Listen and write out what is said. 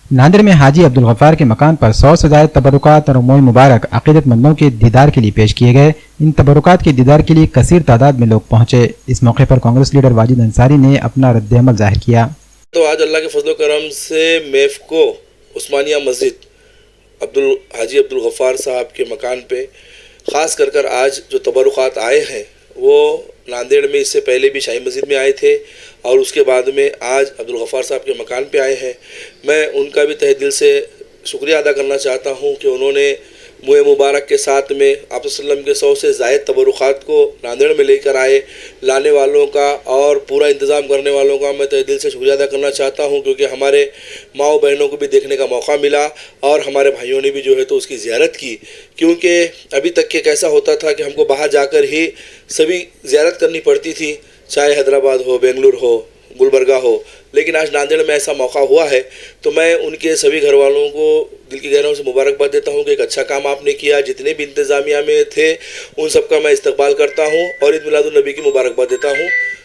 नांदेड़ में हाजी अब्दुल गफ्फार के मकान पर 100 से ज्यादा तबरुकात और मोई मुबारक अकीदत मंदों के दीदार के लिए पेश किए गए। इन तबरुकात के दीदार के लिए कसीर तादाद में लोग पहुंचे। इस मौके पर कांग्रेस लीडर वाजिद अंसारी ने अपना रद्द-ए-अमल जाहिर किया। तो आज अल्लाह के फजल करम से मेफको उस्मानिया मस्जिद हाजी अब्दुल गफ्फार साहब के मकान पे ख़ास कर आज जो तबरुकात आए हैं वो नांदेड़ में इससे पहले भी शाही मस्जिद में आए थे और उसके बाद में आज अब्दुल गफ्फार साहब के मकान पे आए हैं। मैं उनका भी तहे दिल से शुक्रिया अदा करना चाहता हूँ कि उन्होंने मुए मुबारक के साथ में आप वसल्लम के 100 से ज़ायद तबरुकात को नांदेड़ में लेकर आए। लाने वालों का और पूरा इंतज़ाम करने वालों का मैं तहे दिल से शुक्रिया अदा करना चाहता हूँ, क्योंकि हमारे माओ बहनों को भी देखने का मौका मिला और हमारे भाइयों ने भी जो है तो उसकी ज़ियारत की। क्योंकि अभी तक के कैसा होता था कि हमको बाहर जाकर ही सभी ज़ियारत करनी पड़ती थी, चाहे हैदराबाद हो, बेंगलुरु हो, गुलबर्गा हो, लेकिन आज नांदेड़ में ऐसा मौका हुआ है। तो मैं उनके सभी घर वालों को दिल की गहराइयों से मुबारकबाद देता हूं कि एक अच्छा काम आपने किया। जितने भी इंतज़ामिया में थे उन सब का मैं इस्तकबाल करता हूं और ईद मिलादुन नबी की मुबारकबाद देता हूं।